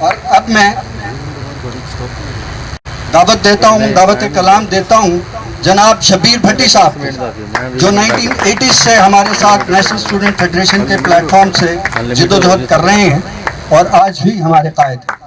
اور اب میں دعوت دیتا ہوں، دعوت کلام دیتا ہوں جناب شبیر بھٹی صاحب کو، جو 1980 سے ہمارے ساتھ نیشنل اسٹوڈنٹ فیڈریشن کے پلیٹ فارم سے جدوجہد کر رہے ہیں اور آج بھی ہمارے قائد ہیں۔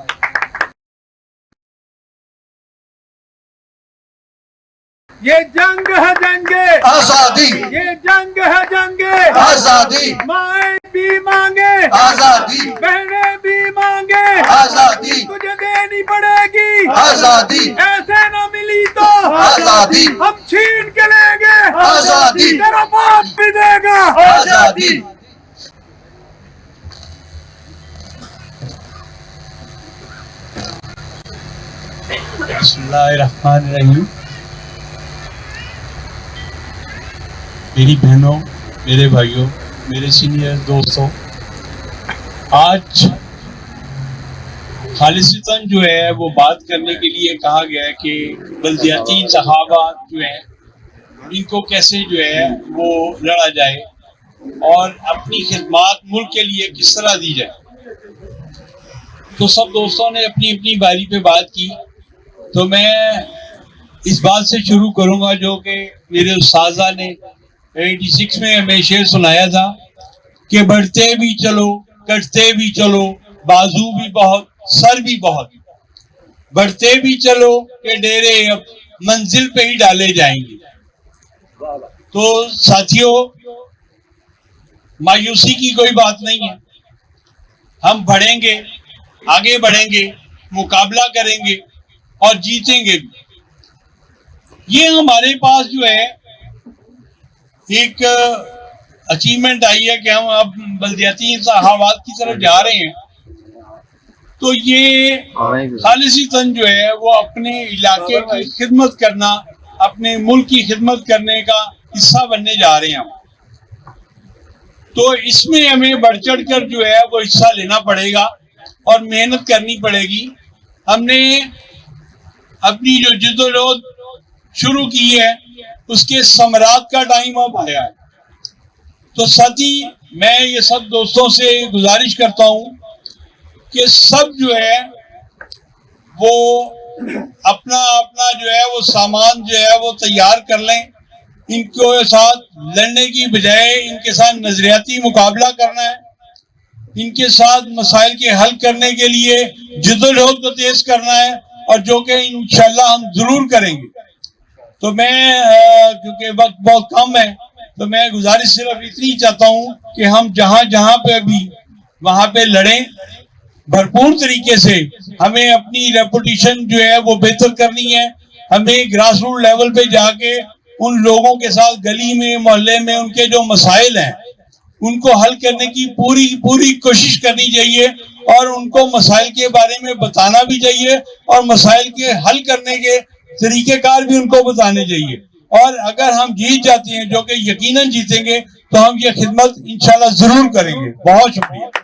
یہ جنگ ہے جنگ آزادی، یہ جنگ ہے جنگ آزادی، مائیں بھی مانگے آزادی، بہنیں بھی مانگے آزادی، تجھے دینی پڑے گی آزادی، ایسے نہ ملی تو آزادی، ہم چھین کے لیں گے آزادی، تیرا باپ بھی دے گا آزادی۔ بسم اللہ الرحمن الرحیم۔ میری بہنوں، میرے بھائیوں، میرے سینئر دوستوں، آج خالصتاً جو ہے وہ بات کرنے کے لیے کہا گیا ہے کہ بلدیاتی انتخابات جو ہیں ان کو کیسے جو ہے وہ لڑا جائے اور اپنی خدمات ملک کے لیے کس طرح دی جائے۔ تو سب دوستوں نے اپنی اپنی باری پہ بات کی، تو میں اس بات سے شروع کروں گا جو کہ میرے اساتذہ نے 86 میں ہمیں شعر سنایا تھا کہ بڑھتے بھی چلو کٹتے بھی چلو بازو بھی بہت سر بھی بہت، بڑھتے بھی چلو کہ ڈیرے اب منزل پہ ہی ڈالے جائیں گے۔ تو ساتھیوں، مایوسی کی کوئی بات نہیں ہے، ہم بڑھیں گے، آگے بڑھیں گے، مقابلہ کریں گے اور جیتیں گے بھی۔ یہ ہمارے پاس جو ہے ایک اچیومنٹ آئی ہے کہ ہم اب بلدیاتی انتخابات کی طرف جا رہے ہیں، تو یہ خالصتاً جو ہے وہ اپنے علاقے کی خدمت کرنا، اپنے ملک کی خدمت کرنے کا حصہ بننے جا رہے ہیں۔ تو اس میں ہمیں بڑھ چڑھ کر جو ہے وہ حصہ لینا پڑے گا اور محنت کرنی پڑے گی۔ ہم نے اپنی جو جدوجہد شروع کی ہے اس کے ثمرات کا ٹائم اب آیا ہے۔ تو ساتھی، میں یہ سب دوستوں سے گزارش کرتا ہوں کہ سب جو ہے وہ اپنا اپنا جو ہے وہ سامان جو ہے وہ تیار کر لیں۔ ان کے ساتھ لڑنے کی بجائے ان کے ساتھ نظریاتی مقابلہ کرنا ہے، ان کے ساتھ مسائل کے حل کرنے کے لیے جدوجہد کو تیز کرنا ہے، اور جو کہ انشاءاللہ ہم ضرور کریں گے۔ تو میں کیونکہ وقت بہت کم ہے تو میں گزارش صرف اتنی چاہتا ہوں کہ ہم جہاں جہاں پہ بھی وہاں پہ لڑیں بھرپور طریقے سے۔ ہمیں اپنی ریپوٹیشن جو ہے وہ بہتر کرنی ہے، ہمیں گراس روٹ لیول پہ جا کے ان لوگوں کے ساتھ گلی میں محلے میں ان کے جو مسائل ہیں ان کو حل کرنے کی پوری کوشش کرنی چاہیے، اور ان کو مسائل کے بارے میں بتانا بھی چاہیے اور مسائل کے حل کرنے کے طریقہ کار بھی ان کو بتانے چاہیے۔ اور اگر ہم جیت جاتے ہیں، جو کہ یقیناً جیتیں گے، تو ہم یہ خدمت انشاءاللہ ضرور کریں گے۔ بہت شکریہ۔